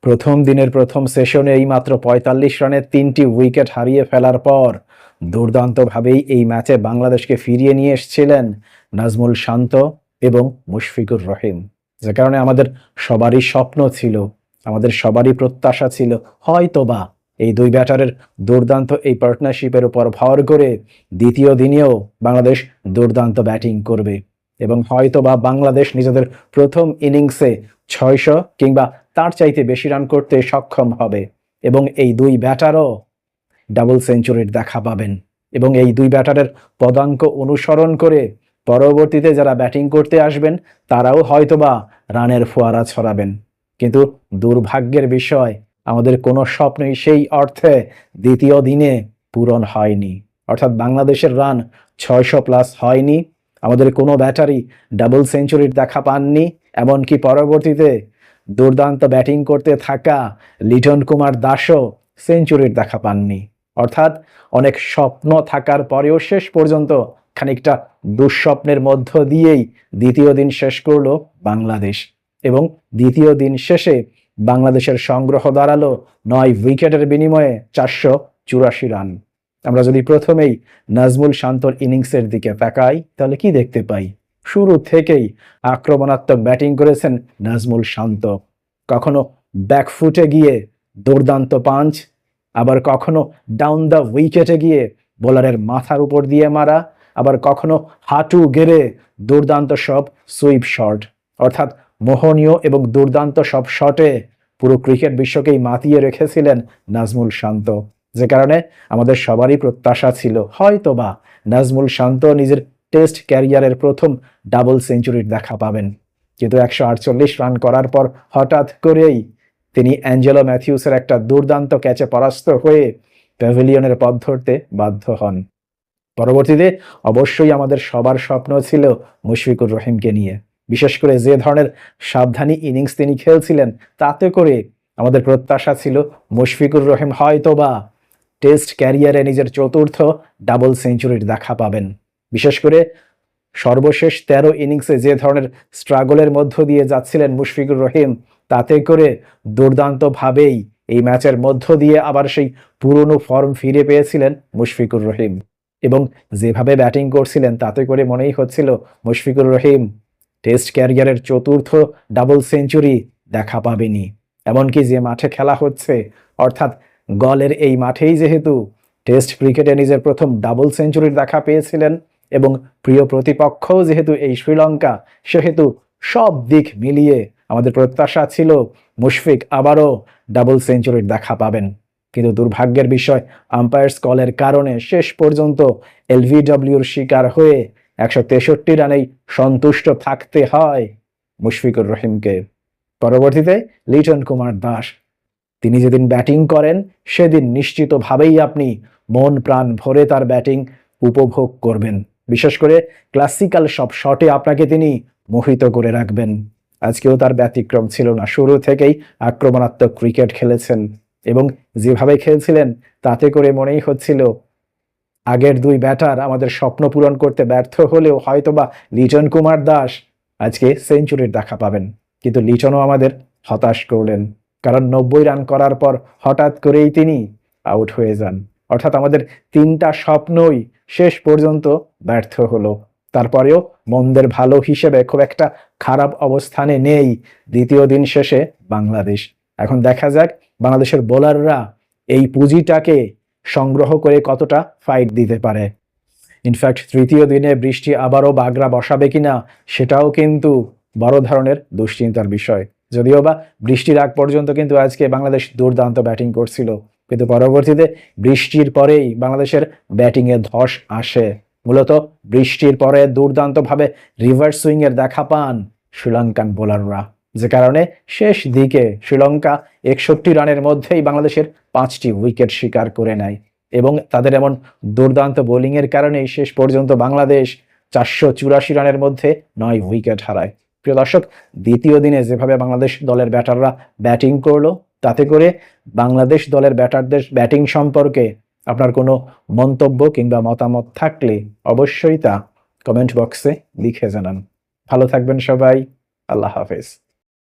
প্রথম দিনের প্রথম সেশনে এই মাত্র ৪৫ রানে ৩টি উইকেট হারিয়ে ফেলার পর দুর্দান্তভাবেই এই ম্যাচে বাংলাদেশকে ফিরিয়ে নিয়ে এসেছিলেন নাজমুল শান্ত এবং মুশফিকুর রহিম। যে কারণে আমাদের সবারই স্বপ্ন ছিল, আমাদের সবারই প্রত্যাশা ছিল হয়তোবা এই দুই ব্যাটারের দুর্দান্ত এই পার্টনারশিপের উপর ভর করে দ্বিতীয় দিনেও বাংলাদেশ দুর্দান্ত ব্যাটিং করবে এবং হয়তোবা বাংলাদেশ নিজেদের প্রথম ইনিংসে ৬০০ কিংবা তার চাইতে বেশি রান করতে সক্ষম হবে এবং এই দুই ব্যাটারও ডাবল সেঞ্চুরির দেখা পাবেন এবং এই দুই ব্যাটারের পদাঙ্ক অনুসরণ করে পরবর্তীতে যারা ব্যাটিং করতে আসবেন তারাও হয়তোবা রানের ফোয়ারা ছড়াবেন। কিন্তু দুর্ভাগ্যের বিষয়, আমাদের কোনো স্বপ্নই সেই অর্থে দ্বিতীয় দিনে পূরণ হয়নি। অর্থাৎ বাংলাদেশের রান ৬০০+ হয়নি, আমাদের কোনো ব্যাটারই ডাবল সেঞ্চুরির দেখা পাননি, এমনকি পরবর্তীতে দুর্দান্ত ব্যাটিং করতে থাকা লিটন কুমার দাসও সেঞ্চুরির দেখা পাননি। অর্থাৎ অনেক স্বপ্ন থাকার পরেও শেষ পর্যন্ত খানিকটা দুঃস্বপ্নের মধ্য দিয়েই দ্বিতীয় দিন শেষ করলো বাংলাদেশ এবং দ্বিতীয় দিন শেষে বাংলাদেশের সংগ্রহ দাঁড়ালো ৯ উইকেটের বিনিময়ে ৪৮৪ রান। আমরা যদি প্রথমেই নাজমুল শান্তর ইনিংসের দিকে তাকাই তাহলে কি দেখতে পাই? শুরু থেকেই আক্রমণাত্মক ব্যাটিং করেছেন নাজমুল শান্ত। কখনো ব্যাকফুটে গিয়ে দুর্দান্ত পাঞ্চ, আবার কখনো ডাউন দ্য উইকেটে গিয়ে বোলারের মাথার উপর দিয়ে মারা, আবার কখনো হাঁটু গেড়ে দুর্দান্ত সব সুইপ শট। অর্থাৎ মোহনীয় এবং দুর্দান্ত সব শটে পুরো ক্রিকেট বিশ্বকেই মাতিয়ে রেখেছিলেন নাজমুল শান্ত। যে কারণে আমাদের সবারই প্রত্যাশা ছিল হয়তোবা নাজমুল শান্ত নিজের টেস্ট ক্যারিয়ারের প্রথম ডাবল সেঞ্চুরির দেখা পাবেন। কিন্তু ১৪৮ রান করার পর হঠাৎ করেই তিনি অ্যাঞ্জেলো ম্যাথিউসের একটা দুর্দান্ত ক্যাচে পরাস্ত হয়ে প্যাভিলিয়নের পথ ধরতে বাধ্য হন। পরবর্তীতে অবশ্যই আমাদের সবার স্বপ্ন ছিল মুশফিকুর রহিমকে নিয়ে, বিশেষ করে যে ধরনের সাবধানী ইনিংস তিনি খেলছিলেন তাতে করে আমাদের প্রত্যাশা ছিল মুশফিকুর রহিম হয়তোবা টেস্ট ক্যারিয়ারে নিজের চতুর্থ ডাবল সেঞ্চুরির দেখা পাবেন। বিশেষ করে সর্বশেষ ১৩ ইনিংসে যে ধরনের স্ট্রাগলের মধ্য দিয়ে যাচ্ছিলেন মুশফিকুর রহিম, তাতে করে দুর্দান্তভাবেই এই ম্যাচের মধ্য দিয়ে আবার সেই পুরনো ফর্ম ফিরে পেয়েছিলেন মুশফিকুর রহিম এবং যেভাবে ব্যাটিং করছিলেন তাতে করে মনেই হচ্ছিল মুশফিকুর রহিম টেস্ট ক্যারিয়ারের চতুর্থ ডাবল সেঞ্চুরি দেখা পাবেনি। এমনকি যে মাঠে খেলা হচ্ছে অর্থাৎ গলের এই মাঠেই যেহেতু টেস্ট ক্রিকেটে নিজের প্রথম ডাবল সেঞ্চুরির দেখা পেয়েছিলেন এবং প্রিয় প্রতিপক্ষও যেহেতু এই শ্রীলঙ্কা, সেহেতু সব দিক মিলিয়ে আমাদের প্রত্যাশা ছিল মুশফিক আবারও ডাবল সেঞ্চুরির দেখা পাবেন। কিন্তু দুর্ভাগ্যের বিষয়, আম্পায়ার্স কলের কারণে শেষ পর্যন্ত এলবিডব্লিউর শিকার হয়ে ১৬৩ রানেই সন্তুষ্ট থাকতে হয় মুশফিকুর রহিমকে। পরবর্তীতে লিটন কুমার দাস, তিনি যেদিন ব্যাটিং করেন সেদিন নিশ্চিতভাবেই আপনি মন প্রাণ ভরে তার ব্যাটিং উপভোগ করবেন। বিশেষ করে ক্লাসিক্যাল সব শটে আপনাকে তিনি মোহিত করে রাখবেন। আজকেও তার ব্যতিক্রম ছিল না, শুরু থেকেই আক্রমণাত্মক ক্রিকেট খেলেছেন এবং যেভাবে খেলছিলেন তাতে করে মনেই হচ্ছিল আগের দুই ব্যাটার আমাদের স্বপ্ন পূরণ করতে ব্যর্থ হলেও হয়তোবা লিটন কুমার দাস আজকে সেঞ্চুরির দেখা পাবেন। কিন্তু লিটনও আমাদের হতাশ করলেন, কারণ ৯০ রান করার পর হঠাৎ করেই তিনি আউট হয়ে যান। অর্থাৎ আমাদের তিনটা স্বপ্নই শেষ পর্যন্ত ব্যর্থ হলো। তারপরেও মন্দের ভালো হিসেবে খুব একটা খারাপ অবস্থানে নেই দ্বিতীয় দিন শেষে বাংলাদেশ। এখন দেখা যাক বাংলাদেশের বোলাররা এই পুঁজিটাকে সংগ্রহ করে কতটা ফাইট দিতে পারে। ইনফ্যাক্ট তৃতীয় দিনে বৃষ্টি আবারও বাগড়া বসাবে কিনা সেটাও কিন্তু বড় ধরনের দুশ্চিন্তার বিষয়। যদিও বা বৃষ্টির আগ পর্যন্ত কিন্তু আজকে বাংলাদেশ দুর্দান্ত ব্যাটিং করছিল, কিন্তু পরবর্তীতে বৃষ্টির পরেই বাংলাদেশের ব্যাটিংয়ে ধস আসে। মূলত বৃষ্টির পরে দুর্দান্তভাবে রিভার্স সুইংয়ের দেখা পান শ্রীলঙ্কান বোলাররা, যে কারণে শেষ দিকে শ্রীলঙ্কা ৬১ রানের মধ্যেই বাংলাদেশের ৫টি উইকেট শিকার করে নেয় এবং তাদের এমন দুর্দান্ত বোলিংয়ের কারণেই শেষ পর্যন্ত বাংলাদেশ ৪৮৪ রানের মধ্যে ৯ উইকেট হারায়। প্রিয় দর্শক, দ্বিতীয় দিনে যেভাবে বাংলাদেশ দলের ব্যাটাররা ব্যাটিং করলো তাতে করে বাংলাদেশ দলের ব্যাটারদের ব্যাটিং সম্পর্কে আপনার কোনো মন্তব্য কিংবা মতামত থাকলে অবশ্যই তা কমেন্ট বক্সে লিখে জানান। ভালো থাকবেন সবাই। আল্লাহ হাফেজ।